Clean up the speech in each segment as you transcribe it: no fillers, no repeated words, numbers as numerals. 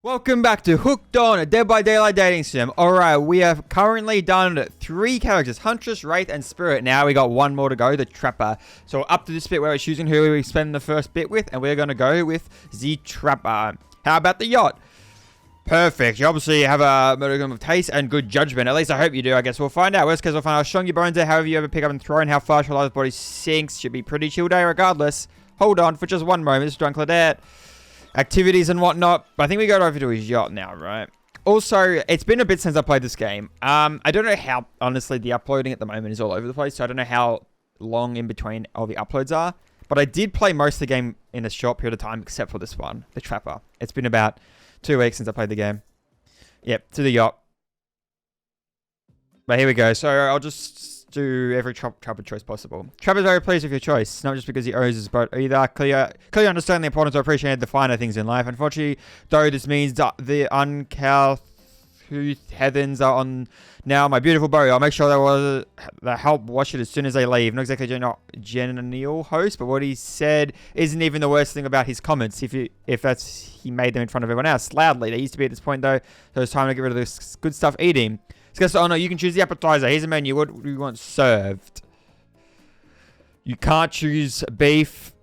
Welcome back to Hooked On, a Dead by Daylight dating sim. Alright, we have currently done 3 characters, Huntress, Wraith, and Spirit. Now we got 1 more to go, the Trapper. So up to this bit where we're choosing who we spend the first bit with, and we're going to go with the Trapper. How about the yacht? Perfect. You obviously have a modicum of taste and good judgment. At least I hope you do. I guess we'll find out. Worst case, we'll find out how strong your bones are, however you ever pick up and throw, and how fast your life body sinks. Should be pretty chill day regardless. Hold on for just one moment. This is Drunk Claudette. Activities and whatnot. But I think we go over to his yacht now, right? Also, it's been a bit since I played this game. I don't know how, honestly, the uploading at the moment is all over the place. So I don't know how long in between all the uploads are. But I did play most of the game in a short period of time, except for this one, the Trapper. It's been about 2 weeks since I played the game. Yep, to the yacht. But here we go. So I'll just do every Trapper choice possible. Trapper's very pleased with your choice, not just because he owes his boat either. Clearly understand the importance of appreciating the finer things in life. Unfortunately, though, this means that the uncouth heathens are on now my beautiful boat. I'll make sure that help watch it as soon as they leave. Not exactly genial host, but what he said isn't even the worst thing about his comments. If that's he made them in front of everyone else loudly. They used to be at this point though, so it's time to get rid of this good stuff. Eating. Guess oh no, you can choose the appetizer. Here's a menu. What do you want served? You can't choose beef,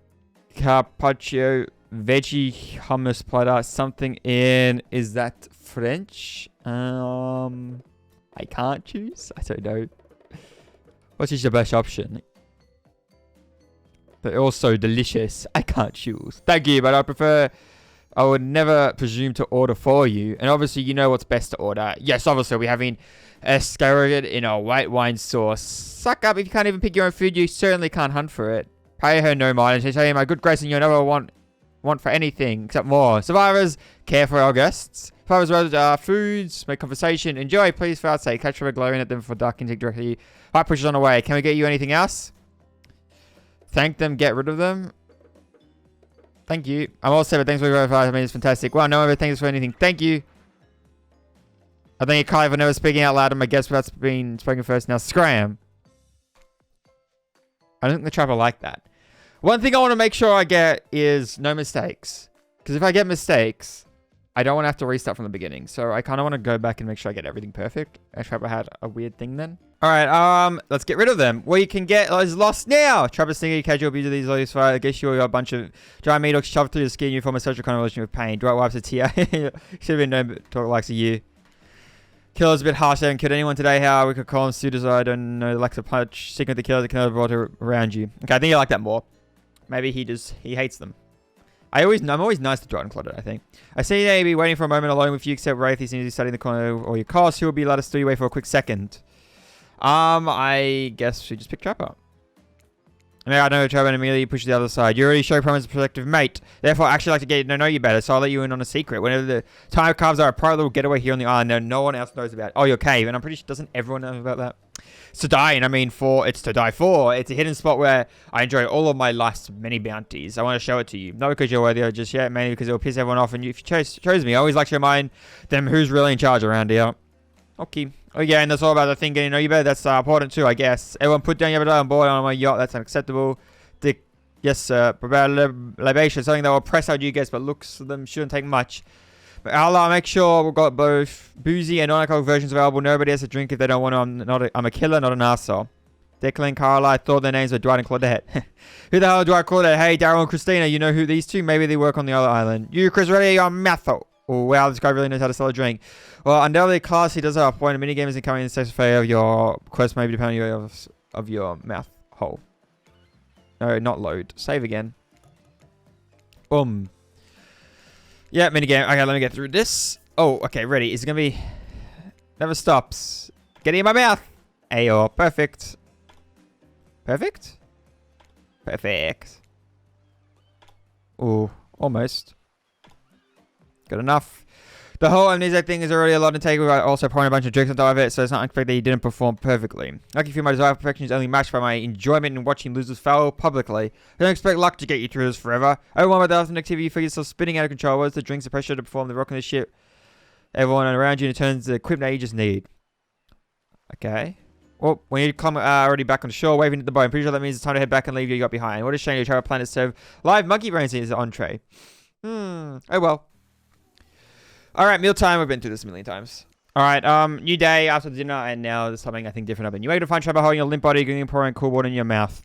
carpaccio, veggie, hummus platter, something in. Is that French? I can't choose. I don't know. What is the best option? They're also delicious. I can't choose. Thank you, but I would never presume to order for you. And obviously, you know what's best to order. Yes, obviously, we're having escargot in a white wine sauce. Suck up. If you can't even pick your own food, you certainly can't hunt for it. Pay her no mind. And tell you my good grace, and you'll never want for anything except more. Survivors, care for our guests. Survivors, foods, make conversation. Enjoy, please, for our sake. Catch for glaring at them for dark intake directly. White pushes on the way. Can we get you anything else? Thank them, get rid of them. Thank you. I'm all set, but thanks for your advice. I mean, it's fantastic. Well, no one ever thanks for anything. Thank you. I think you can't for never speaking out loud. And my guess without being spoken first. Now, scram. I don't think the Trapper like that. One thing I want to make sure I get is no mistakes. Because if I get mistakes, I don't want to have to restart from the beginning. So I kind of want to go back and make sure I get everything perfect. Trapper had a weird thing then. Alright, let's get rid of them. What you can get is lost now. Trapper's thinking casual abuse of these ladies fire. I guess you're a bunch of dry meat hooks shoved through your skin. You form a social convulsion of pain. Dwight wipes a tear. Should have been known but talk likes of you. Killer's a bit harsh. They haven't killed anyone today. How we could call him suitors. I don't know. Likes to punch. Sticking with the killer. The killer brought around you. Okay, I think you like that more. Maybe he hates them. I'm always nice to Dwight and Claudette, I think. I see they be waiting for a moment alone with you, except Wraith. He seems to be studying the corner or your cost. He will be allowed to steal you away for a quick second. I guess we just pick Trapper. Now I know Trapper and immediately pushes the other side. You already show promise of protective mate. Therefore, I actually like to get to know you better, so I'll let you in on a secret. Whenever the time carves are a private little getaway here on the island, no one else knows about. Oh, your cave, and I'm pretty sure doesn't everyone know about that? It's to die, and I mean it's to die for. It's a hidden spot where I enjoy all of my life's many bounties. I want to show it to you, not because you're worthy of just yet, mainly because it'll piss everyone off. And if you chose me, I always like to remind them who's really in charge around here. Okay. Oh yeah, and that's all about the thing getting to know you better. That's important too, I guess. Everyone put down your appetite on board on my yacht. That's unacceptable. Yes, sir. Prepare libation, something that will press out you guys, but looks of them shouldn't take much. But I'll make sure we've got both boozy and non-alcoholic versions available. Nobody has to drink if they don't want to. I'm a killer, not an arsehole. Declan, Carla, I thought their names were Dwight and Claudette. Who the hell is Dwight and Claudette? Hey, Daryl and Christina, you know who these two? Maybe they work on the other island. You, Chris, ready? You're Matho. Oh, wow, this guy really knows how to sell a drink. Well, undoubtedly, class, he does have a point. A minigame isn't coming in the state of your quest, maybe depending of your mouth hole. No, not load. Save again. Boom. Yeah, minigame. Okay, let me get through this. Oh, okay, ready. Is it going to be... Never stops. Get it in my mouth. Ayo, perfect. Perfect? Perfect. Oh, almost. Good enough. The whole amnesia thing is already a lot to take with also pouring a bunch of drinks on top of it, so it's not unexpected that he didn't perform perfectly. Lucky for my desire for perfection is only matched by my enjoyment in watching losers fail publicly. I don't expect luck to get you through this forever. Overwhelmed by the often activity, you feel yourself spinning out of control. What's the drinks, the pressure to perform, the rock on the ship, everyone around you, and it turns the equipment that you just need. Okay. Well, when you come already back on shore, waving at the boat, I'm pretty sure that means it's time to head back and leave you got behind. What a shame you try to plan to serve live monkey brains as an entree. Oh well. All right, mealtime. We've been through this a million times. All right, new day after dinner, and now there's something I think different happened. You wake to find Trevor holding your limp body, getting pouring cool water in your mouth.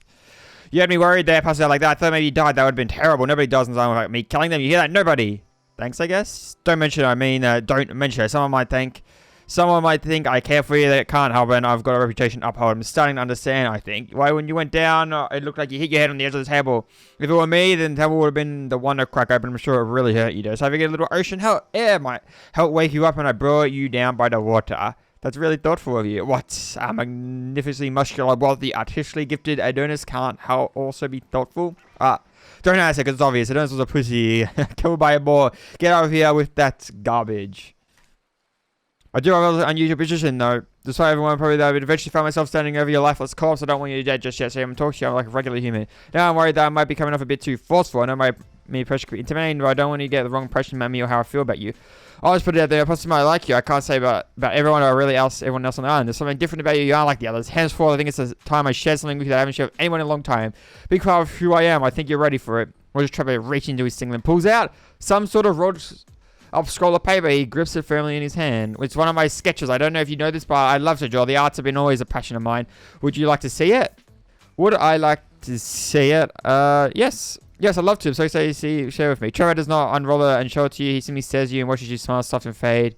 You had me worried there, passed out like that. I thought maybe you died. That would have been terrible. Nobody does in time like me killing them. You hear that? Nobody. Thanks, I guess. Don't mention it. I mean, don't mention it. Someone might think I care for you. That can't help it. And I've got a reputation to uphold. I'm starting to understand, I think. Why, when you went down, it looked like you hit your head on the edge of the table. If it were me, then the table would have been the one to crack open. I'm sure it really hurt you, though. So if I get a little ocean air might help wake you up, and I brought you down by the water. That's really thoughtful of you. What? A magnificently muscular, wealthy, artistically gifted Adonis can't also be thoughtful? Don't ask it, because it's obvious. Adonis was a pussy. Killed by a boar. Get out of here with that garbage. I do have an unusual position, though. Despite everyone probably that I would eventually find myself standing over your lifeless corpse. I don't want you dead just yet, so I'm talking to you like a regular human. Now I'm worried that I might be coming off a bit too forceful. I know my impression could be intimidating, but I don't want you to get the wrong impression about me or how I feel about you. I always put it out there, possibly I like you. I can't say about everyone or really everyone else on the island. There's something different about you. You aren't like the others. Henceforth, I think it's the time I share something with you that I haven't shared with anyone in a long time. Big part of who I am. I think you're ready for it. We'll just try to reach into his singlet, pulls out some sort of rolled up scroll of paper. He grips it firmly in his hand. It's one of my sketches. I don't know if you know this, but I love to draw. The arts have been always a passion of mine. Would you like to see it? Would I like to see it? Yes. Yes, I'd love to. So share with me. Trevor does not unroll it and show it to you. He simply stares at you and watches you smile, soft and fade.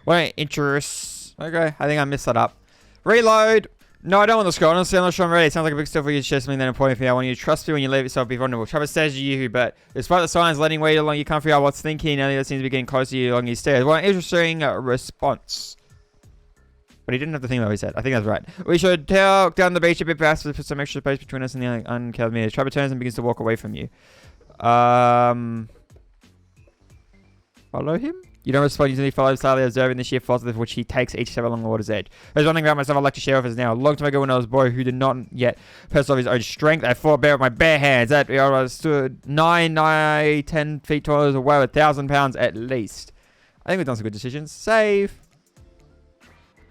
What interest? Okay, I think I messed that up. Reload. No, I don't want the scroll. Honestly, I'm not sure I'm ready. It sounds like a big step for you to share something that important for me. I want you to trust me when you leave yourself be vulnerable. Trevor stares at you, but despite the signs letting wait along, you can't figure out what's thinking. Now that seems to be getting closer to you along your stairs. What an interesting response. But he didn't have the thing that he said. I think that's right. We should talk down the beach a bit fast to put some extra space between us and the uncovered meters. Trevor turns and begins to walk away from you. Follow him? You don't respond. You simply follow slowly, observing the sheer force with which he takes each step along the water's edge. There's one thing about myself I'd like to share with us now. A long time ago when I was a boy who did not yet possess of his own strength, I fought bear with my bare hands. I was stood 10 feet tall as a weigh 1,000 pounds at least. I think we've done some good decisions. Save.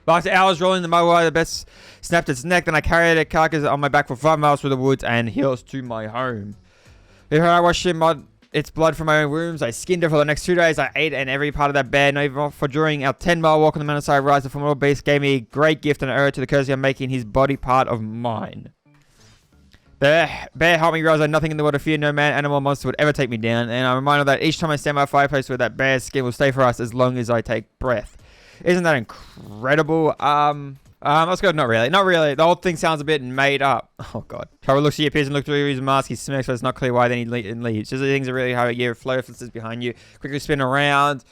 After hours rolling the mud, the best snapped its neck. Then I carried a carcass on my back for 5 miles through the woods and hills to my home. Here I washed its blood from my own wounds. I skinned it for the next 2 days. I ate in every part of that bear. Not even for during our 10-mile walk on the mountainside rise, the formidable beast gave me a great gift and an to the courtesy of making his body part of mine. The bear helped me realize that nothing in the world of fear, no man, animal, or monster would ever take me down. And I'm reminded that each time I stand by a fireplace with that bear's skin will stay for us as long as I take breath. Isn't that incredible? Let's go. Not really. Not really. The whole thing sounds a bit made up. Oh, God. Trevor looks at you, appears and looks through his mask. He smirks, but it's not clear why then he leaves. Just the things are really how a year of flow flies behind you. Quickly spin around.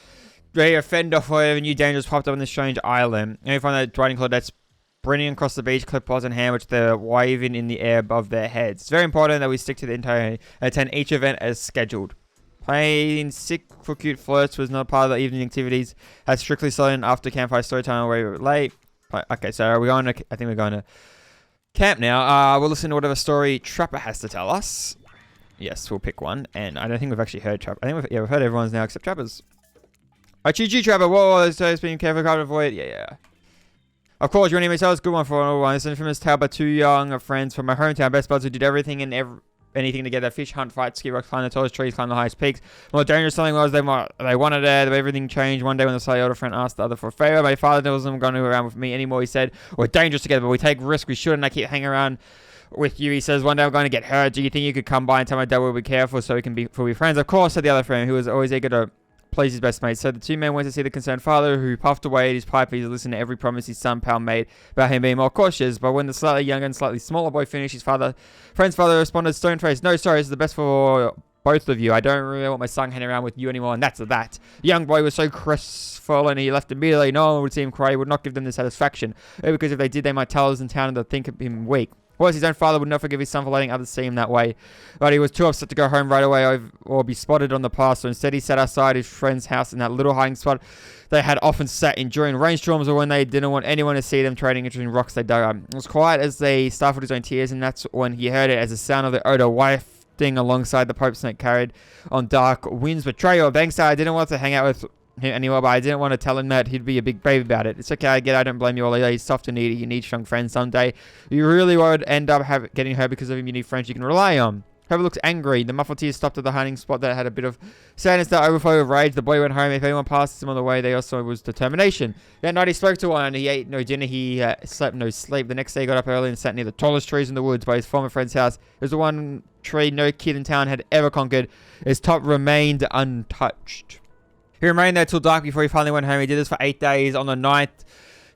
Ready to fend off whatever new dangers popped up on this strange island. And you find that riding Claudettes sprinting across the beach, clipboards in hand, which they're waving in the air above their heads. It's very important that we stick to the entire attend each event as scheduled. Playing sick for cute flirts was not part of the evening activities. Had strictly silent after campfire story time where we were late. Okay, so I think we're going to camp now. We'll listen to whatever story Trapper has to tell us. Yes, we'll pick one. And I don't think we've actually heard Trapper. I think we've heard everyone's now except Trapper's. GG, Trapper. Whoa, so it's been careful, can't avoid. Yeah. Of course, you want to hear me tell us? Good one for all one. This infamous tale by 2 young friends from my hometown. Best buds who did everything and anything together. Fish, hunt, fight, ski, rock, climb the tallest trees, climb the highest peaks. The more dangerous something was, they wanted it. Everything changed one day when the slightly older friend asked the other for a favor. My father wasn't going to go around with me anymore. He said, we're dangerous together, but we take risks. We shouldn't. I keep hanging around with you. He says, one day I'm going to get hurt. Do you think you could come by and tell my dad we'll be careful so we can be friends? Of course, said the other friend, who was always eager to please his best mate. So the two men went to see the concerned father, who puffed away at his pipe. He listened to every promise his son pal made about him being more cautious. But when the slightly younger and slightly smaller boy finished, his friend's father responded stone-faced, "No, sorry, this is the best for both of you. I don't really want my son hanging around with you anymore, and that's that." The young boy was so crestfallen, he left immediately. No one would see him cry. He would not give them the satisfaction, because if they did, they might tell others in town and they'd think him weak. Worse, his own father would not forgive his son for letting others see him that way. But he was too upset to go home right away or be spotted on the path. So instead, he sat outside his friend's house in that little hiding spot they had often sat in during rainstorms or when they didn't want anyone to see them trading interesting rocks they dug up. It was quiet as they stifled his own tears, and that's when he heard it as the sound of the odor wafting alongside the Pope snake carried on dark winds. Betrayal. Bankstar, I didn't want to hang out with him anymore, but I didn't want to tell him that he'd be a big baby about it. It's okay, I get it, I don't blame you all. He's soft and needy. You need strong friends someday. You really would end up getting hurt because of him. You need friends you can rely on. Trevor looks angry. The muffled tears stopped at the hiding spot that had a bit of sadness that overflowed with rage. The boy went home. If anyone passed him on the way, they also was determination. That night he spoke to one. He ate no dinner. He slept no sleep. The next day he got up early and sat near the tallest trees in the woods by his former friend's house. It was the one tree no kid in town had ever conquered. Its top remained untouched. He remained there till dark before he finally went home. He did this for 8 days. On the ninth,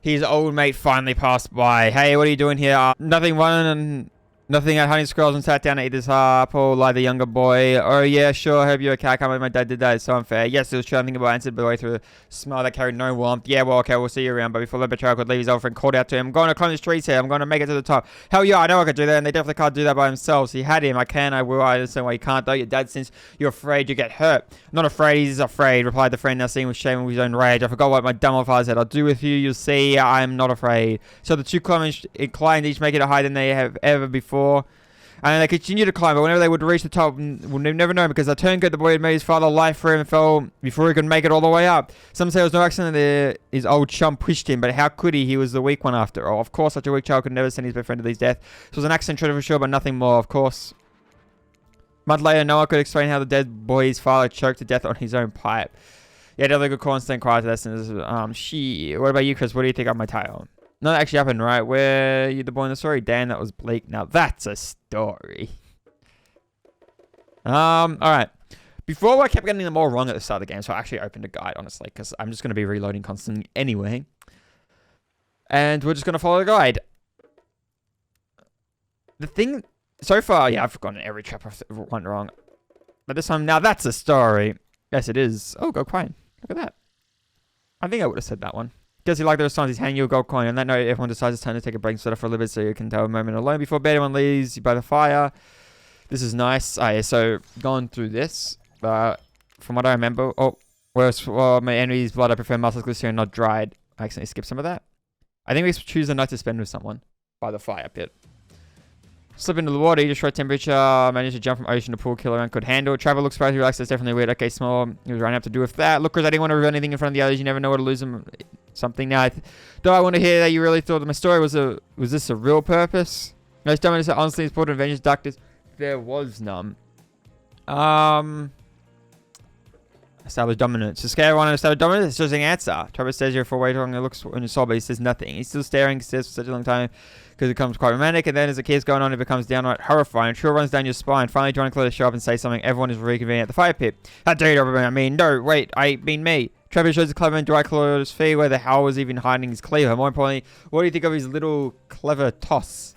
his old mate finally passed by. Hey, what are you doing here? Nothing, one and... Nothing at hunting squirrels and sat down to eat his apple like the younger boy. Oh, yeah, sure. Hope you're okay. I can't believe my dad did that. It's so unfair. Yes, it was true. I'm thinking about answered by the way through a smile that carried no warmth. Yeah, well, okay, we'll see you around. But before the betrayal could leave, his old friend called out to him, I'm going to climb this tree here. I'm going to make it to the top. Hell yeah, I know I could do that. And they definitely can't do that by themselves. He had him. I can. I will. I understand why you can't, though. Your dad, since you're afraid you get hurt. I'm not afraid. He's afraid, replied the friend, now seeing with shame with his own rage. I forgot what my dumb old father said. I'll do with you. You'll see. I'm not afraid. So the two climbers inclined, each making it higher than they have ever before. And they continued to climb, but whenever they would reach the top, we'll never know, because the turncoat the boy had made his father life for him and fell before he could make it all the way up. Some say it was no accident that his old chum pushed him, but how could he? He was the weak one after all. Of course, such a weak child could never send his best friend to his death. This was an accident, for sure, but nothing more, of course. A month later, Noah could explain how the dead boy's father choked to death on his own pipe. Yeah, definitely good call and stand quiet to lessons. What about you, Chris? What do you think of my title? No, that actually happened, right? Where you the boy in the story? Dan, that was bleak. Now that's a story. Alright. Before I kept getting them all wrong at the start of the game, so I actually opened a guide, honestly, because I'm just going to be reloading constantly anyway. And we're just going to follow the guide. The thing, so far, yeah, I've gotten every trap I've went wrong. But this time, now that's a story. Yes, it is. Oh, gold coin. Look at that. I think I would have said that one. Does he like those times he's handing you a gold coin? On that note, everyone decides it's time to take a break and set off for a little bit so you can have a moment alone before bed. Everyone leaves you by the fire. This is nice. Yeah, so going through this, from what I remember, well, my enemy's blood, I prefer muscles glycerin, not dried. I accidentally skipped some of that. I think we choose a night to spend with someone by the fire pit. Slip into the water, you just right temperature, manage to jump from ocean to pool, kill around, could handle. Travel looks surprised, relaxed, that's definitely weird. Okay, small, he was running up to do with that. Look, Chris, I didn't want to reveal anything in front of the others, you never know what to lose them. Something now. Though I want to hear that you really thought that my story was this a real purpose? Most dominant said, honestly, it's important adventures, doctors. There was none. Establish dominance. To scare everyone and establish dominance, it's just an answer. Trevor says you're for way too long, it looks in your soul, but he says nothing. He's still staring, stares for such a long time, because it becomes quite romantic, and then as the keeps going on, it becomes downright horrifying. Chill runs down your spine. Finally, John and Claire show up and say something. Everyone is reconvening at the fire pit. How dare you, I mean, no, wait, I mean me. Trevor shows the clever and dry claw at his feet, where the hell was even hiding his cleaver. More importantly, what do you think of his little clever toss?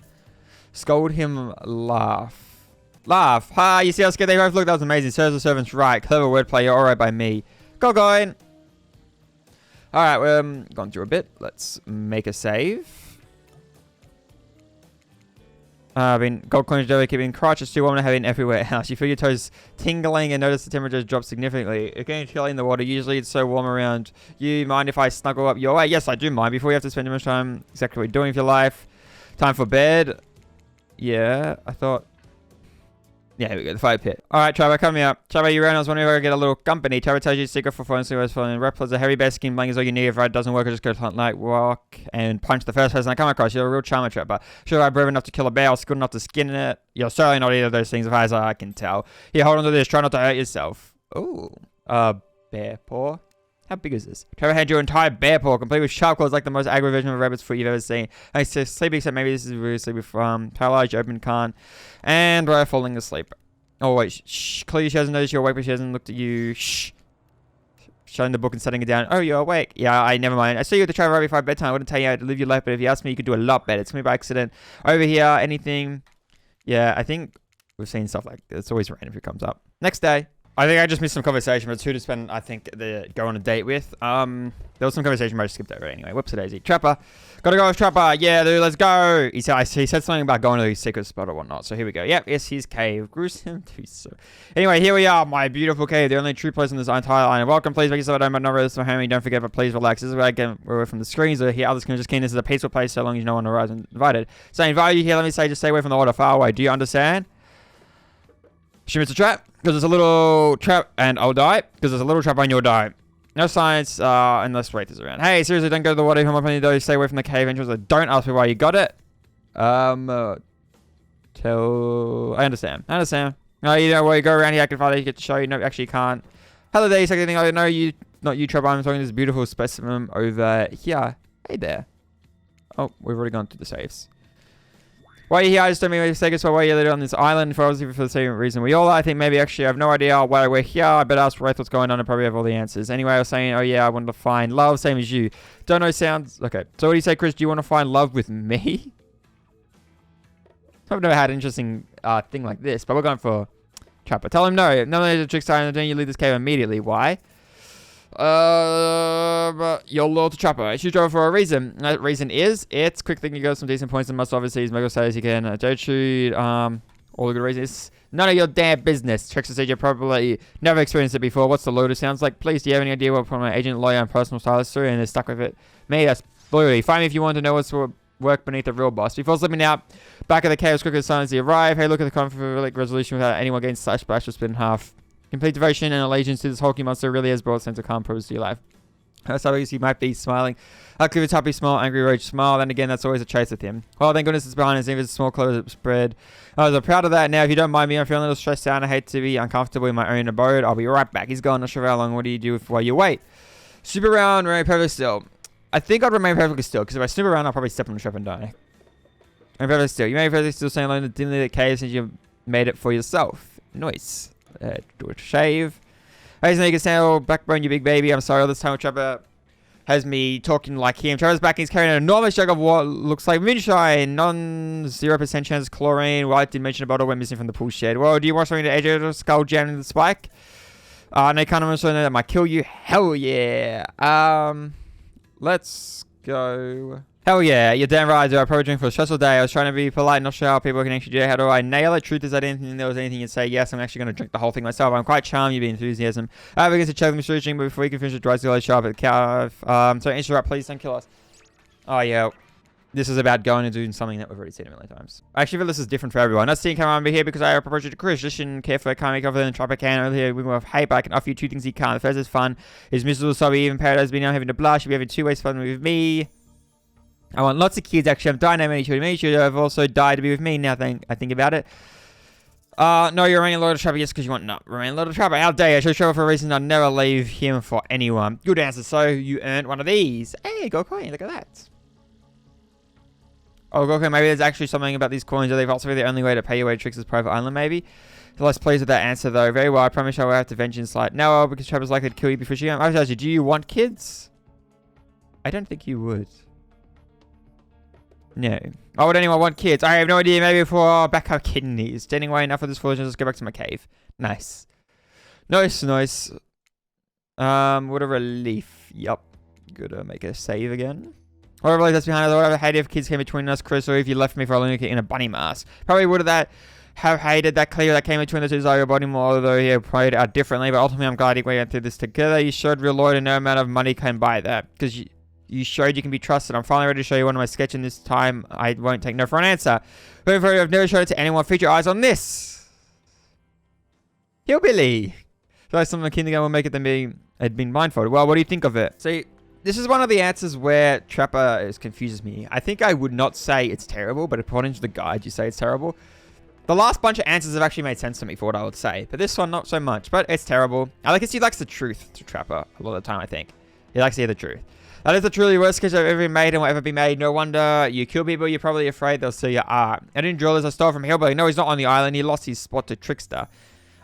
Scold him, laugh. Laugh. Ha, you see how scared they both look? That was amazing. Serves the servants right. Clever wordplay. You're alright by me. Go going. Alright, we're gone through a bit. Let's make a save. Gold coins jelly keeping crotches too warm to have in everywhere else. You feel your toes tingling and notice the temperature has dropped significantly. It's getting chilly in the water. Usually it's so warm around. You mind if I snuggle up your way? Yes, I do mind. Before you have to spend too much time exactly what you're doing with your life. Time for bed. Yeah, I thought... Yeah, here we go, the fire pit. Alright, Trevor, come here. Trevor, you ran. I was wondering if I could get a little company. Trevor tells you a secret for falling asleep. Replicas a heavy bear skin blanket is all you need. If it doesn't work, I'll just go to night walk and punch the first person I come across. You're a real charmer, Trevor. Sure, I'm brave enough to kill a bear. I was good enough to skin it. You're certainly not either of those things, as I can tell. Here, hold on to this. Try not to hurt yourself. Ooh. Bear paw. How big is this? Trevor had your entire bear paw, complete with sharp claws, like the most aggro version of a rabbit's foot you've ever seen. I said sleepy, except maybe this is really sleepy from paralyzed, open can't, and we're falling asleep. Oh, wait. Shh. Clearly she hasn't noticed you're awake, but she hasn't looked at you. Shh. Shutting the book and setting it down. Oh, you're awake. Yeah, never mind. I saw you at the travel right before bedtime. I wouldn't tell you how to live your life, but if you asked me, you could do a lot better. It's me by accident. Over here, anything. Yeah, I think we've seen stuff like it's always random if it comes up. Next day. I think I just missed some conversation, but it's who to spend, I think, go on a date with. There was some conversation, but I just skipped over anyway. Whoops-a-daisy. Trapper. Gotta go with Trapper. Yeah, dude, let's go. He said something about going to his secret spot or whatnot. So here we go. Yep, it's his cave. Gruesome. Anyway, here we are, my beautiful cave. The only true place on this entire island. Welcome, please make yourself at home, but not really so homey. Don't forget, but please relax. This is where I get away from the screens. Or here, others can just keen. This is a peaceful place so long as no one arrives invited. So I invite you here. Let me say, just stay away from the water far away. Do you understand? Assume it's a trap, because there's a little trap, and I'll die, because there's a little trap and you'll die. No science, unless Wraith is around. Hey, seriously, don't go to the water. Come up on your stay away from the cave entrance. Don't ask me why you got it. I understand. No, you know where you go around here, I can finally get to show you. No, actually you can't. Hello there, second thing I know you, not you, Trevor. I'm talking to this beautiful specimen over here. Hey there. Oh, we've already gone through the saves. Why are you here? I just don't mean to take us why you're on this island for obviously for the same reason we all are. I think maybe actually I have no idea why we're here. I better ask Wraith what's going on and probably have all the answers. Anyway, I was saying, oh yeah, I wanted to find love, same as you. Don't know sounds... Okay, so what do you say, Chris? Do you want to find love with me? I've never had an interesting thing like this, but we're going for Trapper. Tell him no. No, there's a trick sign, and then you leave this cave immediately. Why? You're loyal to Trapper. I shoot Trapper for a reason. That reason is it's quick thing. You got some decent points and must obviously as Mega says you can. Don't shoot. All the good reasons. None of your damn business. Trixie said you probably never experienced it before. What's the loader sounds like? Please, do you have any idea what from my agent, lawyer, and personal stylist through and is stuck with it? Me, that's Bluey. Find me if you want to know what's work beneath the real boss. Before slipping out, back of the cave as quick as silence arrive. Hey, look at the conflict resolution without anyone getting slash splash or split in half. Complete devotion and allegiance to this hulking monster really has brought a sense of calm purpose to your life. So you might be smiling. Clear happy smile, angry roach smile. Then again, that's always a chase with him. Well, thank goodness it's behind us. Even if it's small clothes spread. I was proud of that. Now, if you don't mind me, I'm feeling a little stressed out. I hate to be uncomfortable in my own abode. I'll be right back. He's gone. Not sure how long. What do you do while you wait? Snoop around, remain perfectly still. I think I'd remain perfectly still because if I snoop around, I'll probably step on the trap and die. Remain perfectly still. You may be perfectly still staying alone in the dimly lit cave since you made it for yourself. Nice. Do a shave. Hey, so you can stand backbone, you big baby. I'm sorry, all this time Trapper has me talking like him. Trapper's back, he's carrying an enormous jug of what looks like moonshine. 0% chance chlorine. White dimension bottle went missing from the pool shed. Well, do you want something to edge your skull jam in the spike? No, kind of so that might kill you. Hell yeah. Let's go. Hell yeah, you're damn right. I do. I probably drink for a stressful day. I was trying to be polite, not sure how people can actually do it. How do I nail it? Truth is, I didn't think there was anything you'd say. Yes, I'm actually going to drink the whole thing myself. I'm quite charmed. You've been enthusiasm. I have against a check mystery drink, but before we can finish the dry still sharp at the calf. So interrupt, please don't kill us. Oh yeah. This is about going and doing something that we've already seen a million times. I actually feel this is different for everyone. Not seeing come on here because I approach it to Chris. Just shouldn't care for I can't make over than Trapper can. Earlier we have hate, but I can offer you two things he can't. The first is fun. Is miserable, so even Paradise be now having to blush. You'll be having 2 ways fun with me. I want lots of kids, actually. I'm dying to many children. Many children have also died to be with me now I think about it. No, you're remaining loyal to Trapper just because you want not remain loyal to Trapper. How dare you? I should show for a reason I'll never leave him for anyone. Good answer. So you earned one of these. Hey, gold coin. Look at that. Oh, okay. Maybe there's actually something about these coins. Are they possibly the only way to pay your way to Trix's private island, maybe? Less pleased with that answer, though. Very well. I promise I will have to vengeance like no, because Trapper's likely to kill you before she can. I was asking you, do you want kids? I don't think you would. No. Why would anyone want kids? I have no idea. Maybe for backup kidneys. Standing away enough of this foolishness. Let's go back to my cave. Nice. Nice, nice. What a relief. Yup. Gotta make a save again. Whatever really that's behind it. Whatever hate if kids came between us, Chris, or if you left me for a lunatic in a bunny mask. Probably would have hated that clear that came between the two desire your body more, although he played out differently. But ultimately, I'm glad we went through this together. You showed real loyalty, no amount of money can buy that. Because you showed you can be trusted. I'm finally ready to show you one of my sketches, and this time I won't take no for an answer. But I've never showed it to anyone. Feature eyes on this. Hillbilly. So some of the kindergarten will make it than being had been blindfolded. Well, what do you think of it? See, this is one of the answers where Trapper confuses me. I think I would not say it's terrible, but according to the guide, you say it's terrible. The last bunch of answers have actually made sense to me for what I would say, but this one not so much. But it's terrible. I like it. He likes the truth to Trapper a lot of the time. I think he likes to hear the truth. That is the truly worst sketch I've ever made and will ever be made. No wonder you kill people. You're probably afraid they'll see your art. I didn't draw this. I stole from Hillbilly. No, he's not on the island. He lost his spot to Trickster.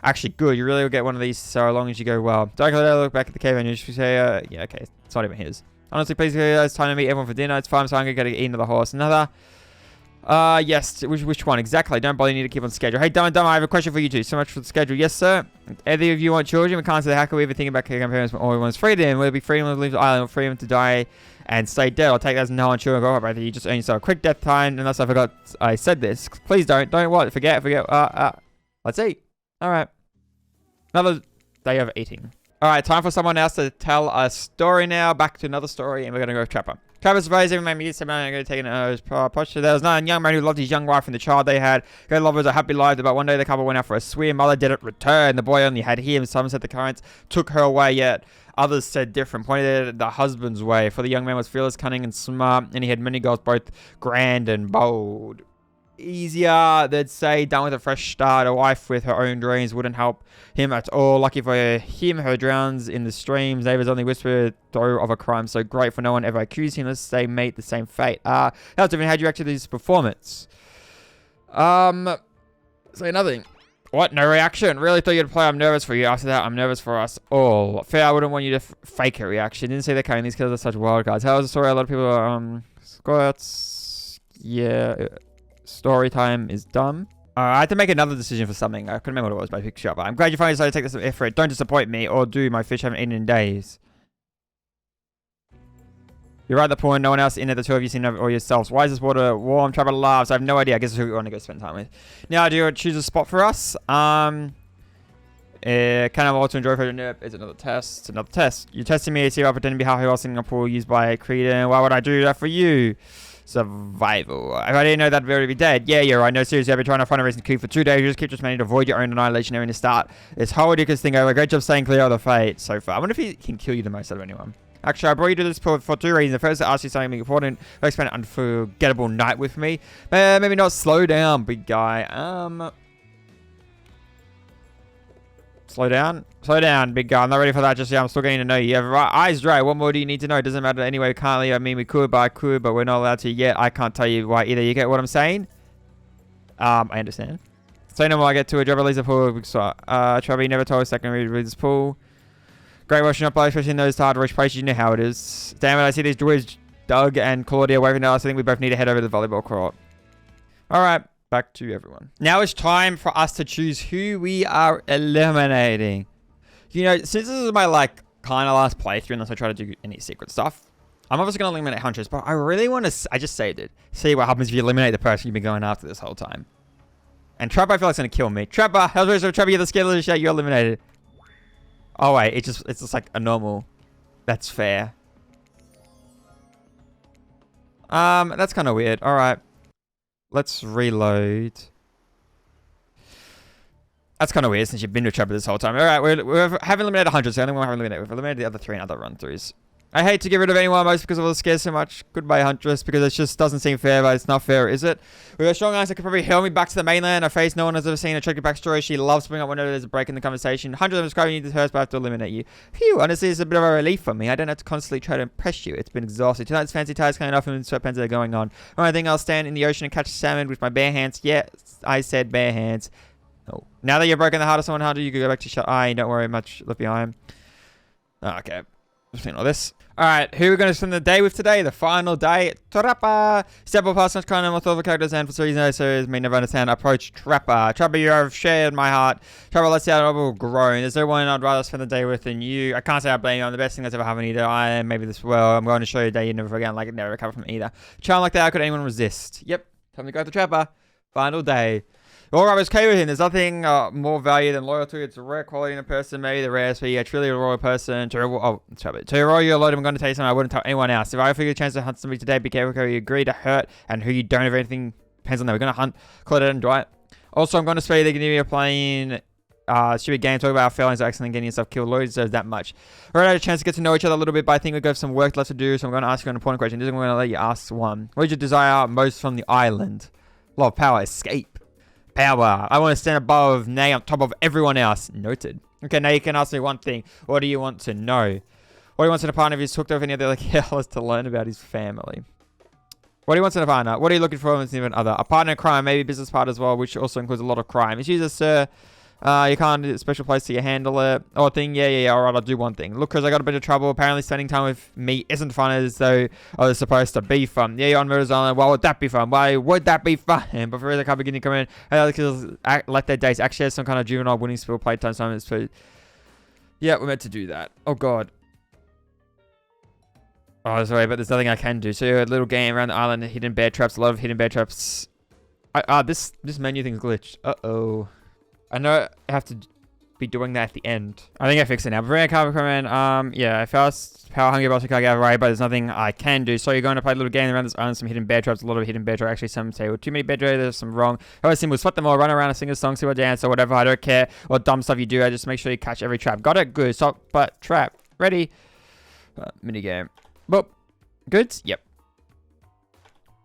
Actually, good. You really will get one of these so long as you go well. Don't look back at the cave and you should say, yeah, okay. It's not even his. Honestly, please, it's time to meet everyone for dinner. It's fine. So I'm going to eat into the horse. Another. Yes. Which one? Exactly. Don't bother. You need to keep on schedule. Hey, Dumb, I have a question for you two. So much for the schedule. Yes, sir. Either of you want children? We can't say how can we even think about killing our parents when all we want is freedom? Will it be freedom to leave the island or freedom to die and stay dead? I'll take that as no one children. Go up, brother. You just earn yourself a quick death time. Unless I forgot I said this. Please don't. Don't what? Forget. Let's eat. All right. Another day of eating. All right. Time for someone else to tell a story now. Back to another story. And we're going to go with Trapper. Trapper surprised every man meets him. I'm going to take his posture. There was not a young man who loved his young wife and the child they had. Their love was a happy life. But one day the couple went out for a swim. Mother didn't return. The boy only had him. Some said the currents took her away, yet others said different. Pointed at the husband's way. For the young man was fearless, cunning, and smart, and he had many goals, both grand and bold. easier. They'd say done with a fresh start. A wife with her own dreams wouldn't help him at all. Lucky for him, her drowns in the streams. Neighbors only whisper though of a crime so great for no one ever accused him. Let's say meet the same fate. How's different? How'd you react to this performance? Say nothing. What? No reaction? Really thought you'd play. I'm nervous for you. After that, I'm nervous for us all. Fair, I wouldn't want you to fake a reaction. Didn't see the code. These kills are such wild cards. How was the story? A lot of people are, squirts. Yeah. Story time is dumb. I had to make another decision for something. I couldn't remember what it was, but I picked it up. I'm glad you finally decided to take this effort. Don't disappoint me, or do. My fish haven't eaten in days. You're right, the point. No one else in it. The two of you seen it all yourselves. Why is this water warm? Trapper laughs. I have no idea. I guess it's who we want to go spend time with. Now, do you choose a spot for us? Can I want to enjoy for the nip? It's another test. Another test. You're testing me to see if I pretend to be halfway lost in a pool used by Creedon. Why would I do that for you? Survival. If I didn't know that, we'd be dead. Yeah, you're right. No, seriously, I've been trying to find a reason to keep for 2 days. You just keep managing to avoid your own annihilation during the start. This whole ridiculous thing over. Great job staying clear of the fate so far. I wonder if he can kill you the most out of anyone. Actually, I brought you to this for 2 reasons. The first, to ask you something important. I spent an unforgettable night with me. Maybe not. Slow down, big guy. Slow down. Slow down, big guy. I'm not ready for that just yet. I'm still getting to know you. You have eyes dry. What more do you need to know? It doesn't matter anyway. We can't leave. I mean, we could, but we're not allowed to yet. I can't tell you why either. You get what I'm saying? I understand. Say no more. I get to a job. Release a pool. Travis never told us second read this pool. Great washing up, especially in those hard to reach places. You know how it is. Damn it, I see these druids, Doug and Claudia, waving at us. I think we both need to head over to the volleyball court. Alright, back to everyone. Now it's time for us to choose who we are eliminating. You know, since this is my, kind of last playthrough, unless I try to do any secret stuff, I'm obviously going to eliminate Huntress, but I really want to, I just saved it, see what happens if you eliminate the person you've been going after this whole time. And Trapper, I feel like, is going to kill me. Trapper, how's it? Trapper, you're the scared shit, you're eliminated. Oh wait, it's just like a normal. That's fair. That's kind of weird. All right, let's reload. That's kind of weird since you've been with Trapper this whole time. All right, we haven't eliminated 100, so the only one we haven't eliminated. We've eliminated the other 3 in other run-throughs. I hate to get rid of anyone, most because I was scared so much. Goodbye, Huntress, because it just doesn't seem fair, but it's not fair, is it? With her strong eyes that could probably help me back to the mainland. Her face no one has ever seen. A tricky backstory. She loves bringing up whenever there's a break in the conversation. Huntress, I'm describing you to her, but I have to eliminate you. Phew, honestly, it's a bit of a relief for me. I don't have to constantly try to impress you. It's been exhausting. Tonight's fancy ties coming off and sweatpants are going on. One thing, I'll stand in the ocean and catch salmon with my bare hands. Yes, I said bare hands. Oh. Now that you've broken the heart of someone, Hunter, you can go back to shut eye. Don't worry much left behind. Oh, okay. I've seen all this. Alright, who are we going to spend the day with today? The final day. Trapper! Several past much kind of with all the characters and for some reason so may never understand. Approach Trapper. Trapper, you have shared my heart. Trapper, let's see how it will grow. There's no one I'd rather spend the day with than you. I can't say I blame you. I'm the best thing that's ever happened either. I am maybe this well. I'm going to show you a day you never forget. Like it never recover from either. Charm like that, how could anyone resist? Yep. Time to go to Trapper. Final day. Alright, I was okay with him. There's nothing more value than loyalty. It's a rare quality in a person, maybe the rarest, but yeah, truly a royal person. To royal your load, I'm going to tell you something I wouldn't tell anyone else. If I offer you a chance to hunt somebody today, be careful who you agree to hurt and who you don't have anything depends on that. We're going to hunt Claudette and Dwight. Also, I'm going to say that you're playing stupid game, talk about our failings, accidentally getting yourself killed. Lloyd deserves that much. We already had a chance to get to know each other a little bit, but I think we've got some work left to do, so I'm going to ask you an important question. I'm going to let you ask one. What did you desire most from the island? Love, power, escape. Power. I want to stand above, nay, on top of everyone else. Noted. Okay, now you can ask me one thing. What do you want to know? What do you want in a partner if he's hooked up any other careless to learn about his family? What do you want in a partner? What are you looking for in an other? A partner in crime, maybe business partner as well, which also includes a lot of crime. It's usually, sir, you can't do a special place till you handle it. Or thing, yeah, alright, I'll do one thing. Look, because I got a bit of trouble. Apparently spending time with me isn't fun as though I was supposed to be fun. Yeah, you're on Murder's Island. Why would that be fun? Why would that be fun? But for real, I can't begin to come in. Let their days actually have some kind of juvenile winning spill playtime time. So, yeah, we're meant to do that. Oh, God. Oh, sorry, but there's nothing I can do. So, a little game around the island, hidden bear traps, a lot of hidden bear traps. This menu thing's glitched. Uh-oh. I know I have to be doing that at the end. I think I fixed it now. But I can't come in. Yeah, I fast power hungry boss. I can't get away, but there's nothing I can do. So you're going to play a little game around this island. Some hidden bear traps. A lot of hidden bear traps. Actually, some say, well, too many bear traps. There's some wrong. How simple. Spot them all. Run around and sing a song. See what dance or whatever. I don't care what dumb stuff you do. I just make sure you catch every trap. Got it? Good. Stop. But trap. Ready. Mini game. Boop. Good. Yep.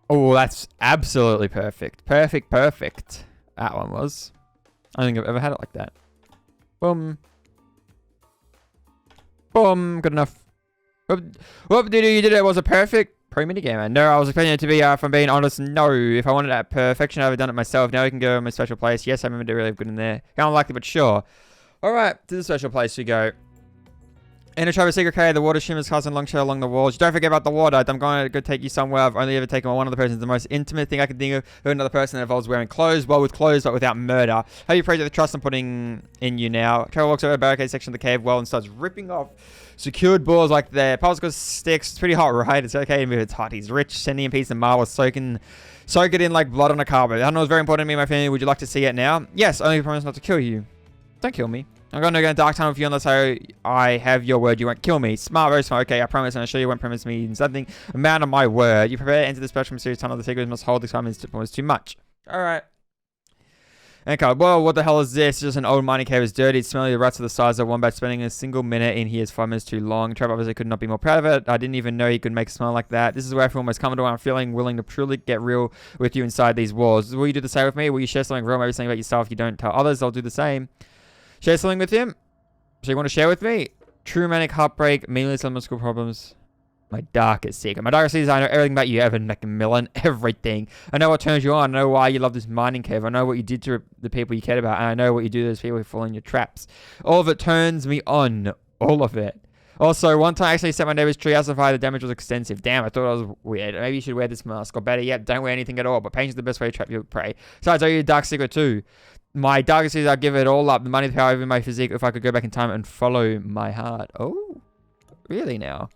Oh, that's absolutely perfect. Perfect, perfect. That one was. I don't think I've ever had it like that. Boom. Boom. Good enough. Whoop, did you did it. Was it perfect? Pro minigamer. No, I was expecting it to be, if I'm being honest, no. If I wanted that perfection, I'd have done it myself. Now we can go to my special place. Yes, I remember doing really good in there. Kind of unlikely, but sure. Alright, to the special place we go. In a Travis secret cave, the water shimmers casting long shadow along the walls. Don't forget about the water. I'm going to go take you somewhere I've only ever taken one other person. It's the most intimate thing I can think of another person that involves wearing clothes. Well, with clothes, but without murder. How you appreciate the trust I'm putting in you now. Trevor walks over the barricade section of the cave well and starts ripping off secured balls like the popsicle sticks. It's pretty hot, right? It's okay if it's hot. He's rich, sending a piece of marble, soak it in like blood on a carpet. I know it's very important to me and my family. Would you like to see it now? Yes, only promise not to kill you. Don't kill me. I'm going to go in dark tunnel with you unless I have your word you won't kill me. Smart, very smart. Okay, I promise, and I show you won't promise me something. A man of my word. You prepare to enter the special mysterious tunnel. The secret must hold. This time is too much. Alright. Okay, well, what the hell is this? It's just an old mining cave. It's dirty. It's smelly. The rats are the size of wombat. Spending a single minute in here is 5 minutes too long. Trevor obviously could not be more proud of it. I didn't even know he could make a smell like that. This is where I feel most comfortable. I'm feeling willing to truly get real with you inside these walls. Will you do the same with me? Will you share something real? Maybe something about yourself you don't tell others? I'll do the same. Share something with him? So you want to share with me? True romantic heartbreak, meaningless elementary school problems. My darkest secret. My darkest secret is I know everything about you, Evan McMillan. Everything. I know what turns you on. I know why you love this mining cave. I know what you did to the people you cared about. And I know what you do to those people who fall in your traps. All of it turns me on. All of it. Also, one time I actually set my neighbor's tree house on fire. The damage was extensive. Damn, I thought it was weird. Maybe you should wear this mask. Or better yet, don't wear anything at all. But patience is the best way to trap your prey. Besides, I tell you a dark secret too. My darkest secret, I'd give it all up. The money, the power, even my physique, if I could go back in time and follow my heart. Oh, really now?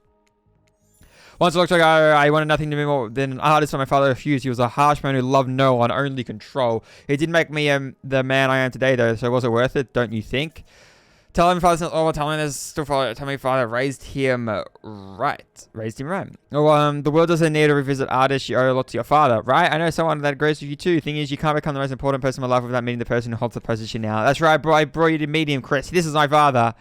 Once I looked like I wanted nothing to be more than an artist, but my father refused. He was a harsh man who loved no one, only control. He did make me the man I am today, though, so was it worth it, don't you think? Tell him father's not all tell him there's still father. Tell me father raised him right. Raised him right. Oh, the world doesn't need to revisit artists. You owe a lot to your father, right? I know someone that agrees with you too. Thing is, you can't become the most important person in my life without meeting the person who holds the position now. That's right, bro. I brought you to meet him, Chris. This is my father.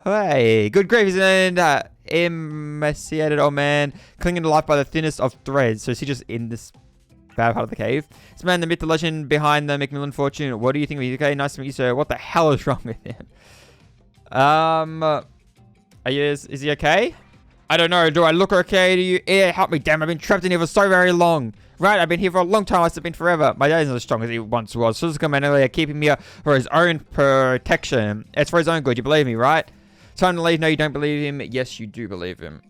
Hey, good grief, he's an emaciated old man, clinging to life by the thinnest of threads. So is he just in this bad part of the cave? This man, the myth, the legend behind the McMillan fortune. What do you think of me? Okay, nice to meet you, sir. What the hell is wrong with him? Is he okay? I don't know. Do I look okay to you? Yeah, help me, damn. I've been trapped in here for so very long. Right, I've been here for a long time. I've been forever. My dad isn't as strong as he once was. So this commander keeping me here for his own protection. It's for his own good. You believe me, right? Time to leave. No, you don't believe him. Yes, you do believe him.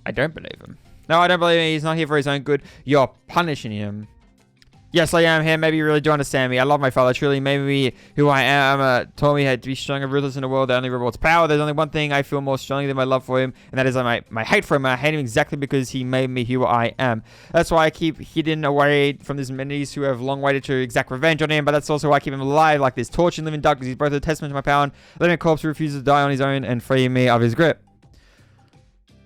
I don't believe him. No, I don't believe him. He's not here for his own good. You're punishing him. Yes, I am here. Maybe you really do understand me. I love my father. Truly made me who I am. Told me how to be strong and ruthless in a world that only rewards power. There's only one thing I feel more strongly than my love for him, and that is my hate for him. I hate him exactly because he made me who I am. That's why I keep hidden away from these enemies who have long waited to exact revenge on him, but that's also why I keep him alive like this. Tortured and living dark because he's both a testament to my power and letting a corpse who refuses to die on his own and free me of his grip.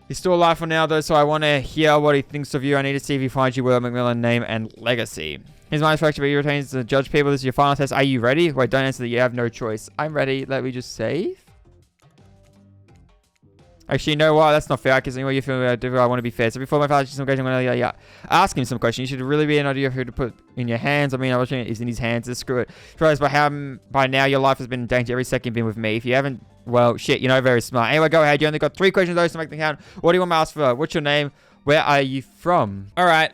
He's still alive for now, though, so I want to hear what he thinks of you. I need to see if he finds you with a McMillan name and legacy. His mind's fractured, but he retains to judge people. This is your final test. Are you ready? Wait, don't answer that. You have no choice. I'm ready. Let me just save. Actually, you know what? That's not fair. Because what you feel about I want to be fair. So before my father some questions, I'm going to ask him some questions. You should really be an idea of who to put in your hands. I mean, I was saying it's in his hands. Just screw it. Realize by now your life has been in danger every second you've been with me. If you haven't, well, shit, you know, very smart. Anyway, go ahead. You only got 3 questions though to make them count. What do you want me to ask for? What's your name? Where are you from? All right.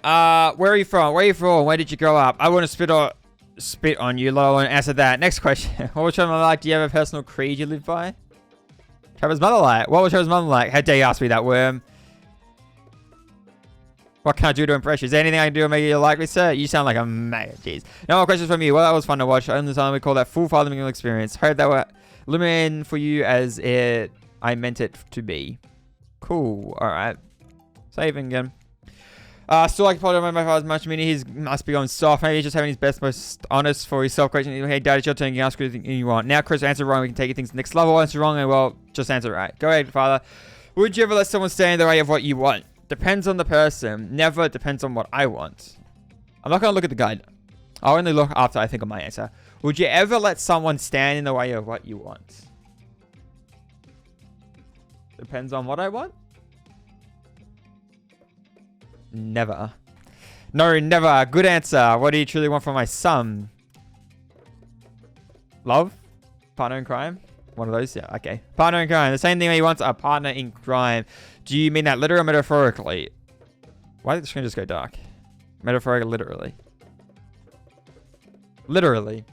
Where are you from? Where are you from? Where did you grow up? I want to spit on you, let alone answer that. Next question. What was your mother like? Do you have a personal creed you live by? Trevor's mother like? What was Trevor's mother like? How dare you ask me that, worm? What can I do to impress you? Is there anything I can do to make you like me, sir? You sound like a man. Jeez. No more questions from you. Well, that was fun to watch. Only time we call that full Father McMillan experience. Hope that were illuminating for you as I meant it to be. Cool. All right. Saving again. Still like to my father's much. I mean, he must be going soft. Maybe he's just having his best, most honest for his self-question. Hey, Dad, it's your turn. You can ask anything you want. Now, Chris, answer wrong. We can take things to the next level. Answer wrong, and well, just answer right. Go ahead, Father. Would you ever let someone stand in the way of what you want? Depends on the person. Never depends on what I want. I'm not going to look at the guide. I'll only look after I think of my answer. Would you ever let someone stand in the way of what you want? Depends on what I want? Never. No, never. Good answer. What do you truly want from my son? Love? Partner in crime? One of those? Yeah, okay. Partner in crime. The same thing he wants, a partner in crime. Do you mean that literally or metaphorically? Why did the screen just go dark? Metaphorically, literally. Literally.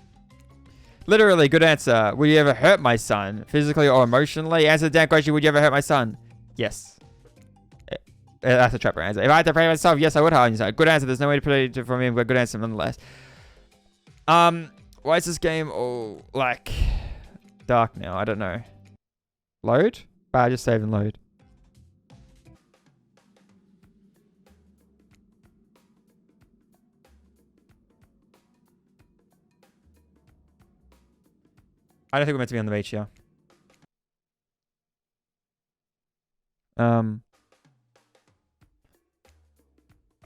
Literally, good answer. Would you ever hurt my son? Physically or emotionally? Answer the damn question. Would you ever hurt my son? Yes. That's a trapper answer. If I had to pray myself, yes, I would harm you. So good answer. There's no way to protect it from him, but good answer nonetheless. Why is this game all like dark now? I don't know. Load? I just save and load. I don't think we're meant to be on the beach here. I'm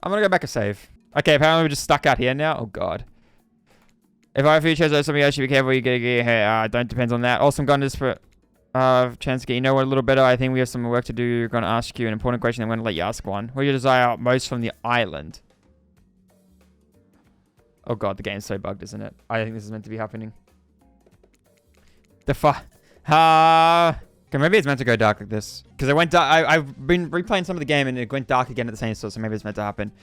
gonna go back and save. Okay, apparently we're just stuck out here now. Oh god. If I for you chose something else, you be careful. You get here. Don't depends on that. Awesome gun just for chance to get you know what a little better. I think we have some work to do. I'm gonna ask you an important question. I'm gonna let you ask one. What do you desire most from the island? Oh god, the game's so bugged, isn't it? I think this is meant to be happening. Okay, maybe it's meant to go dark like this. Because it went dark. I've been replaying some of the game and it went dark again at the same time, so maybe it's meant to happen. Do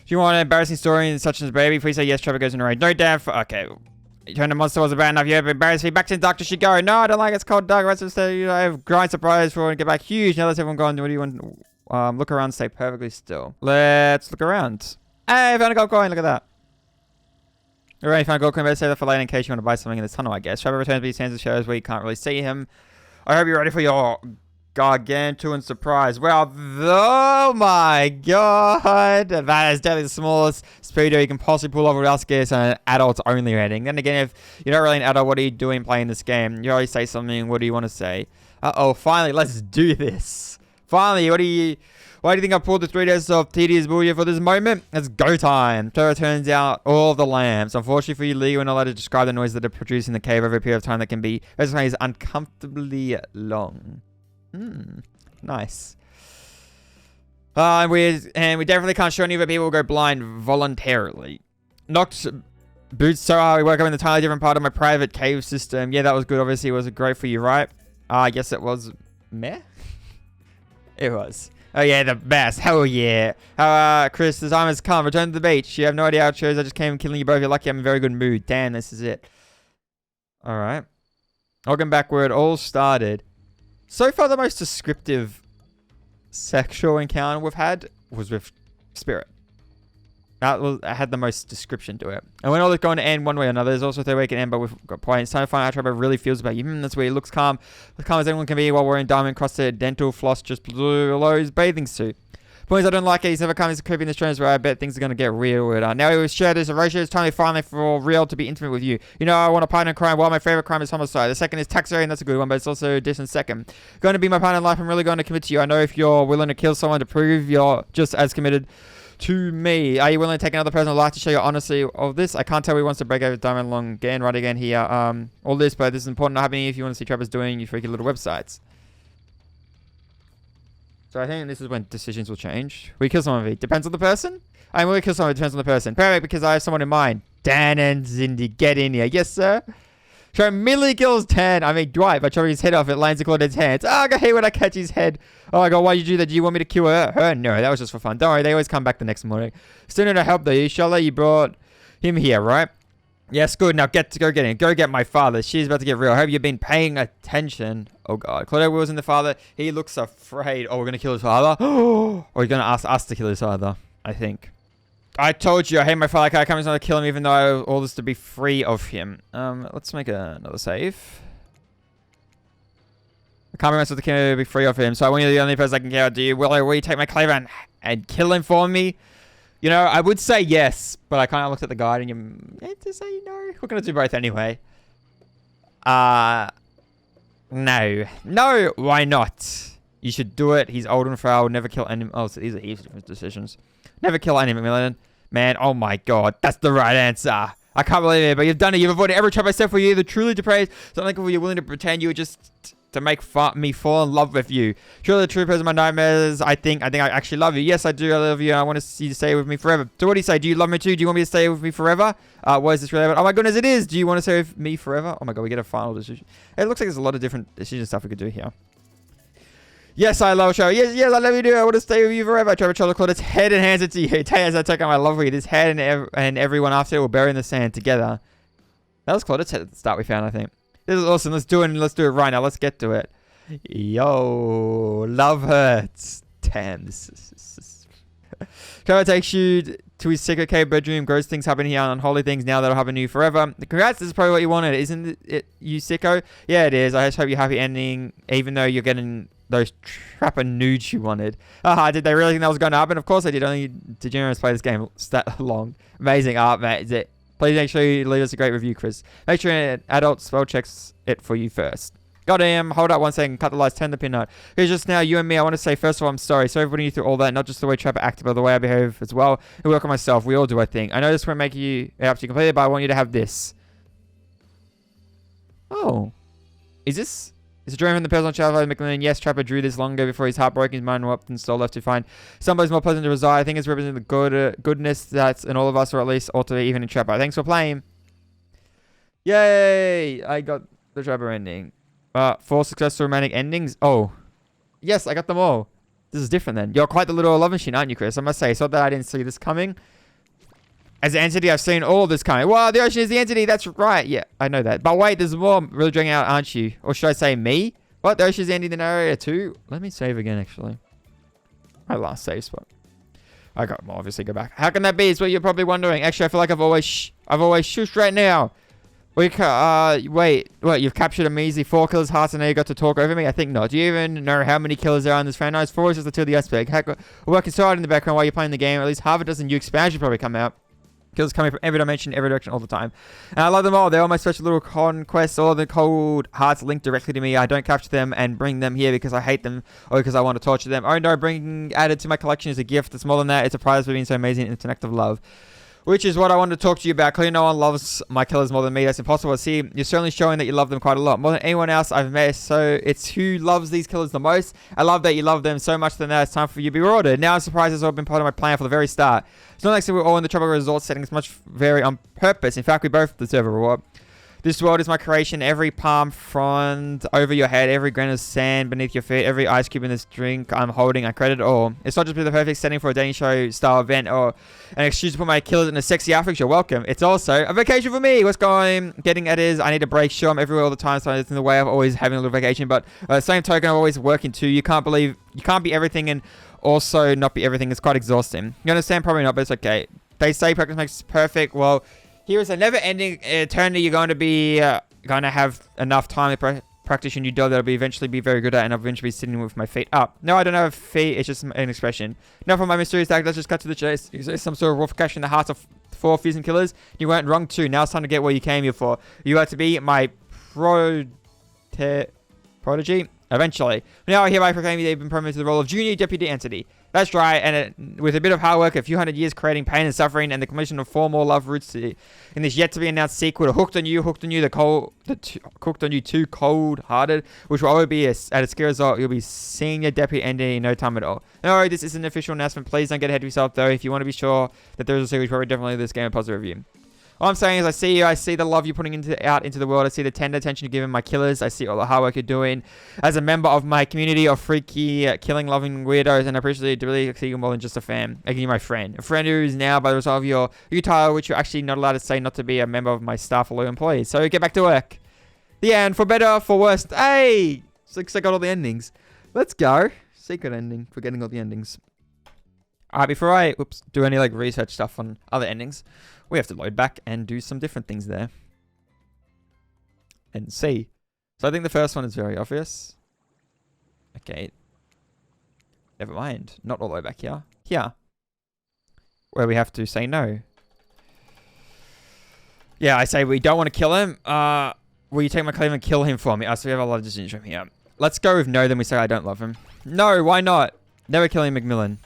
you want an embarrassing story in such as baby? Please say yes. Trevor goes in a raid. No, damn. Okay. You turned the monster wasn't bad enough. You ever embarrassed me? Back to the doctor should go. No, I don't like it. It's called dark. Rest of the I have grind surprise for when I get back. Huge. Now let's everyone go on. What do you want? Look around. Stay perfectly still. Let's look around. Hey, I found a gold coin. Look at that. Alright, found a gold coin. Better save that for later in case you want to buy something in this tunnel, I guess. Trevor returns, but he stands and shows where you can't really see him. I hope you're ready for your gargantuan surprise. Well, oh my god. That is definitely the smallest speedo you can possibly pull off without scares on an adults only rating. Then again, if you're not really an adult, what are you doing playing this game? You always say something. What do you want to say? Uh-oh, finally, let's do this. Finally, why do you think I pulled the 3 days of tedious bullshit for this moment? It's go time. Trevor turns out all the lamps. Unfortunately for you, Lee, we're not allowed to describe the noise that are produced in the cave over a period of time that can be is uncomfortably long. Nice. And we definitely can't show any of the people who go blind voluntarily. Knocked boots so hard we woke up in an entirely different part of my private cave system. Yeah, that was good. Obviously, it was great for you, right? Yes, it was. Meh? It was. Oh yeah, the best. Hell yeah. Chris, the time has come. Return to the beach. You have no idea how it shows. I just came killing you both. You're lucky I'm in a very good mood. Damn, this is it. Alright. Welcome back where it all started. So far, the most descriptive sexual encounter we've had was with Spirit. That had the most description to it. And we're not going to end one way or another. There's also a third way it can end, but we've got points. It's time to find out how Trevor really feels about you. That's where he looks calm. As calm as anyone can be while wearing diamond-crusted dental floss just below his bathing suit. Points I don't like it. He's never come. He's creepy in the strange where I bet things are going to get real. Now we share this ratio. It's time finally for real to be intimate with you. You know, I want a partner in crime. Well, my favorite crime is homicide. The second is taxidermy, and that's a good one, but it's also a distant second. Going to be my partner in life. I'm really going to commit to you. I know if you're willing to kill someone to prove you're just as committed to me. Are you willing to take another person's life to show your honesty of this? I can't tell who wants to break over diamond long again, right again here. All this, but this is important not happening if you want to see Trevor's doing your freaky little websites. So I think this is when decisions will change. We kill someone, depends on the person? I mean, we kill someone, depends on the person. Perfect, because I have someone in mind. Dan and Cindy, get in here. Yes, sir? Trevor immediately kills Dwight by chopping his head off. It lands in Claudette's hands. Oh, I hate when I catch his head. Oh my god, why'd you do that? Do you want me to kill her? No, that was just for fun. Don't worry, they always come back the next morning. Still need to help though. Charlotte, you brought him here, right? Yes, good. Now go get him. Go get my father. She's about to get real. I hope you've been paying attention. Oh god. Claudette Wilson, the father. He looks afraid. Oh, we're going to kill his father? Or you're going to ask us to kill his father, I think. I told you, I hate my father. I can't to kill him even though I have all this to be free of him. Let's make another save. I can't be myself to kill him to be free of him. So I want you the only person I can care about. Do you? Will you take my claver and kill him for me? You know, I would say yes, but I kind of looked at the guide and you had to say no. We're going to do both anyway. No. No, why not? You should do it. He's old and frail. Never kill any... Oh, so these are heaps of different decisions. Never kill any million. Man, oh my god. That's the right answer. I can't believe it, but you've done it. You've avoided every trap I set for you. Either truly depraved, something like you're willing to pretend you were just to make me fall in love with you. Surely the truth is my nightmares. I think I actually love you. Yes, I do. I love you. I want to see you stay with me forever. So what do you say? Do you love me too? Do you want me to stay with me forever? What is this really about? Oh my goodness, it is. Do you want to stay with me forever? Oh my god, we get a final decision. It looks like there's a lot of different decision stuff we could do here. Yes, I love Trevor. Yes, I love you too. I want to stay with you forever. Trevor Chola clawed its head and hands it to you. As I take out my love read, his head and everyone after it will bury in the sand together. That was Claudette's head at the start we found, I think. This is awesome. Let's do it right now. Let's get to it. Yo, love hurts. Damn, this is... Trevor takes you to his secret cave bedroom. Gross things happen here, unholy things now that'll happen to you forever. Congrats, this is probably what you wanted. Isn't it, you sicko? Yeah, it is. I just hope you're happy ending, even though you're getting those trapper nudes you wanted. Did they really think that was going to happen? Of course they did. Only degenerates play this game that long. Amazing art, mate. Is it? Please make sure you leave us a great review, Chris. Make sure an adult spell checks it for you first. Goddamn, hold up 1 second, cut the lights, turn the pin out. Here's just now, you and me, I want to say, first of all, I'm sorry. Sorry for putting you through all that, not just the way Trapper acted, but the way I behave as well. I work on myself, we all do, I think. I know this won't make you up to you completely, but I want you to have this. Oh. Is this... It's a dream from the personal child of McLean. Yes, Trapper drew this long ago before his heart broke, his mind warped and still left to find somebody's more pleasant to reside. I think it's representing the goodness that's in all of us, or at least ought to be even in Trapper. Thanks for playing. Yay! I got the Trapper ending. 4 successful romantic endings. Oh. Yes, I got them all. This is different then. You're quite the little love machine, aren't you, Chris? I must say, it's not that I didn't see this coming. As an entity, I've seen all of this coming. Wow, the ocean is the entity. That's right. Yeah, I know that. But wait, there's more. Really dragging out, aren't you? Or should I say me? What? The ocean is the ending in the area too? Let me save again, actually. My last save spot. I got more, obviously. Go back. How can that be? It's what you're probably wondering. Actually, I feel like I've always shushed right now. Wait, you've captured a measly 4 killers' hearts and now you got to talk over me? I think not. Do you even know how many killers there are in this franchise? 4 is just the tip of the iceberg. Heck, we're working so hard in the background while you're playing the game. At least half a dozen new expansions probably come out. Kills coming from every dimension, every direction, all the time. And I love them all. They're all my special little conquests. All of the cold hearts linked directly to me. I don't capture them and bring them here because I hate them or because I want to torture them. Oh no, bringing added to my collection is a gift. It's more than that. It's a prize for being so amazing. It's an act of love. Which is what I wanted to talk to you about. Clearly no one loves my killers more than me. That's impossible to see. You're certainly showing that you love them quite a lot. More than anyone else I've met. So it's who loves these killers the most. I love that you love them so much that now it's time for you to be rewarded. Now I'm surprised it's all been part of my plan from the very start. It's not like we're all in the tropical resort settings much very on purpose. In fact, we both deserve a reward. This world is my creation. Every palm frond over your head, every grain of sand beneath your feet, every ice cube in this drink I'm holding, I credit it all. It's not just the perfect setting for a dating show style event or an excuse to put my killers in a sexy outfit. You're welcome. It's also a vacation for me. What's getting at is I need a break. Sure, I'm everywhere all the time, so it's in the way of always having a little vacation. But same token, I'm always working too. You can't be everything and also not be everything. It's quite exhausting. You understand? Probably not, but it's okay. They say practice makes perfect. Well, here is a never-ending eternity. You're going to be have enough time to practice your new job that'll eventually be very good at, and I'll eventually be sitting with my feet up. No, I don't have feet. It's just an expression. Now for my mysterious act, let's just cut to the chase. There's some sort of wolf cash in the hearts of 4 fusing killers. You weren't wrong too. Now it's time to get what you came here for. You are to be my prodigy. Eventually. Now I hereby proclaim they've been promoted to the role of junior deputy entity. That's right, and with a bit of hard work, a few hundred years creating pain and suffering, and the completion of 4 more love routes in this yet-to-be-announced sequel, Hooked on You, Hooked on You 2, Cold-Hearted, which will always be, at its key result, you'll be senior deputy entity in no time at all. No, this is an official announcement. Please don't get ahead of yourself, though. If you want to be sure that there's a series, probably definitely this game a positive review. All I'm saying is I see you. I see the love you're putting out into the world. I see the tender attention you're giving my killers. I see all the hard work you're doing as a member of my community of freaky, killing-loving weirdos. And I appreciate really see you more than just a fan. I give you my friend. A friend who is now, by the result of your title, which you're actually not allowed to say not to be a member of my staff or loyal employees. So get back to work. The end. For better, for worse. Hey! Looks like I got all the endings. Let's go. Secret ending for getting all the endings. Alright, before I do any research stuff on other endings, we have to load back and do some different things there. And see. So I think the first one is very obvious. Okay. Never mind. Not all the way back here. Here. Where we have to say no. Yeah, I say we don't want to kill him. Will you take my claim and kill him for me? So we have a lot of decisions from here. Let's go with no, then we say I don't love him. No, why not? Never killing McMillan.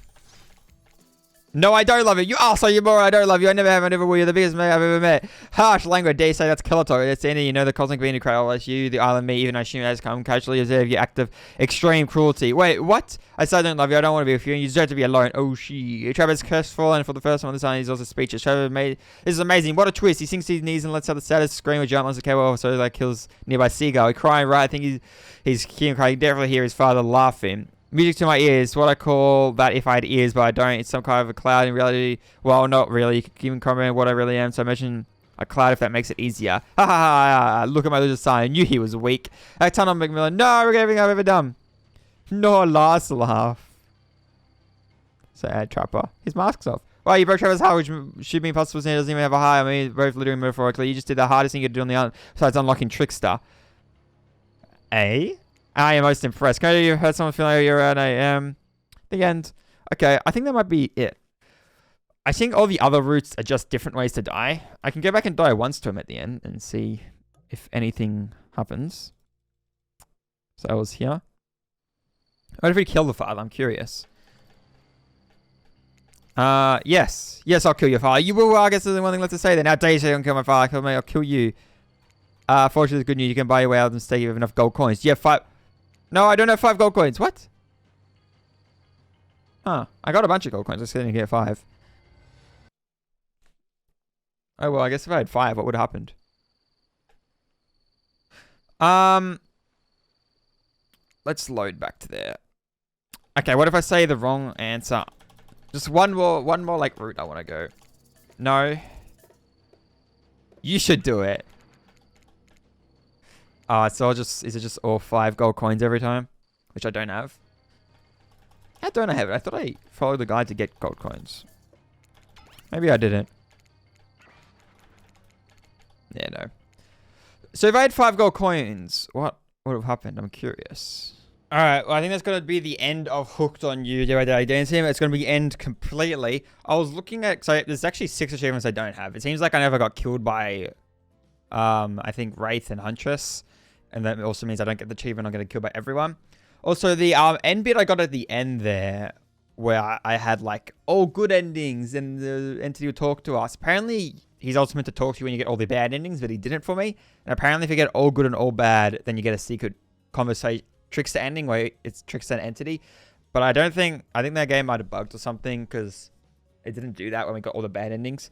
No, I don't love you. You arsehole, you moron. I don't love you. I never have. I never will. You're the biggest man I've ever met. Harsh language. They say that's Kellator. That's the end. You know the cosmic being incredible as you, the island me. Even I assume has come casually observe your act of extreme cruelty. Wait, what? I said I don't love you. I don't want to be with you. You deserve to be alone. Oh, she. Travis crestfallen, and for the first time on the time, he's also speechless. Travis made. This is amazing. What a twist. He sinks to his knees and lets out the saddest scream with jump on the cable. So that kills nearby seagull. He's crying. Right. I think he's hearing crying. You definitely hear his father laughing. Music to my ears, what I call that if I had ears, but I don't. It's some kind of a cloud in reality. Well, not really. You can even comment what I really am. So imagine a cloud if that makes it easier. Ha ha ha. Look at my little sign. I knew he was weak. I turned on Macmillan. No, regret everything I've ever done. No, last laugh. Sad Trapper. His mask's off. Well, you broke Trevor's heart, which should be impossible since he doesn't even have a heart. I mean, both literally and metaphorically. You just did the hardest thing you could do on the other. Besides unlocking Trickster. Eh? I am most impressed. Can you heard someone feeling like you're at the end? Okay, I think that might be it. I think all the other routes are just different ways to die. I can go back and die once to him at the end and see if anything happens. So I was here. What if we kill the father? I'm curious. Yes. Yes, I'll kill your father. You will, I guess there's one thing left to say then. Now, Daisy, I don't kill my father. I'll kill you. Fortunately, the good news, you can buy your way out and stay with enough gold coins. Yeah, 5... No, I don't have 5 gold coins. What? Huh. I got a bunch of gold coins. I just didn't get 5. Oh, well, I guess if I had 5, what would have happened? Let's load back to there. Okay, what if I say the wrong answer? Just one more like route I want to go. No. You should do it. So is it just all 5 gold coins every time? Which I don't have. How don't I have it? I thought I followed the guide to get gold coins. Maybe I didn't. Yeah, no. So if I had 5 gold coins, what would have happened? I'm curious. Alright, well I think that's going to be the end of Hooked on You, Dead by Daylight Dance Sim. It's going to be end completely. I was looking at, so there's actually 6 achievements I don't have. It seems like I never got killed by, I think Wraith and Huntress. And that also means I don't get the achievement. I'm getting killed by everyone. Also, the end bit I got at the end there, where I had like all good endings and the entity would talk to us. Apparently, he's also meant to talk to you when you get all the bad endings, but he didn't for me. And apparently, if you get all good and all bad, then you get a secret conversation, Trickster ending where it's Trickster and entity. But I think that game might have bugged or something because it didn't do that when we got all the bad endings.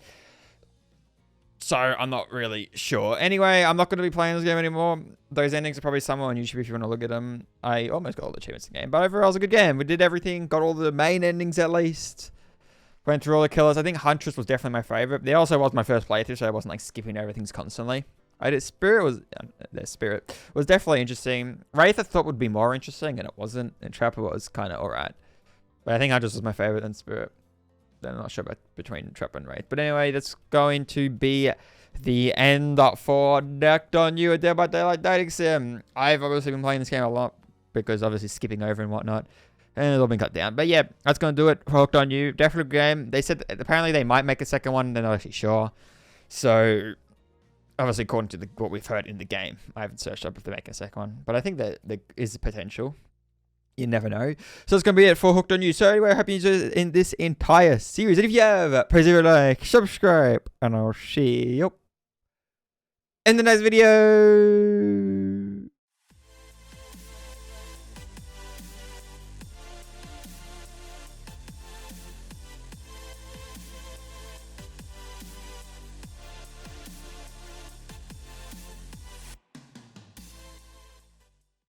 So, I'm not really sure. Anyway, I'm not going to be playing this game anymore. Those endings are probably somewhere on YouTube if you want to look at them. I almost got all the achievements in the game. But overall, it was a good game. We did everything. Got all the main endings at least. Went through all the killers. I think Huntress was definitely my favorite. There also was my first playthrough, so I wasn't like skipping everything constantly. Spirit was definitely interesting. Wraith I thought would be more interesting, and it wasn't. And Trapper was kind of alright. But I think Huntress was my favorite than Spirit. I'm not sure about between Trapper and Wraith. But anyway, that's going to be the end for Hooked on You, a Dead by Daylight dating sim. I've obviously been playing this game a lot because obviously skipping over and whatnot. And it's all been cut down. But yeah, that's going to do it for Hooked on You. Definitely good game. They said apparently they might make a second one. They're not actually sure. So, obviously according to what we've heard in the game. I haven't searched up if they make a second one. But I think that there is potential. You never know. So that's going to be it for Hooked on You. So anyway, I hope you enjoyed in this entire series. And if you have, please leave a like, subscribe, and I'll see you in the next video.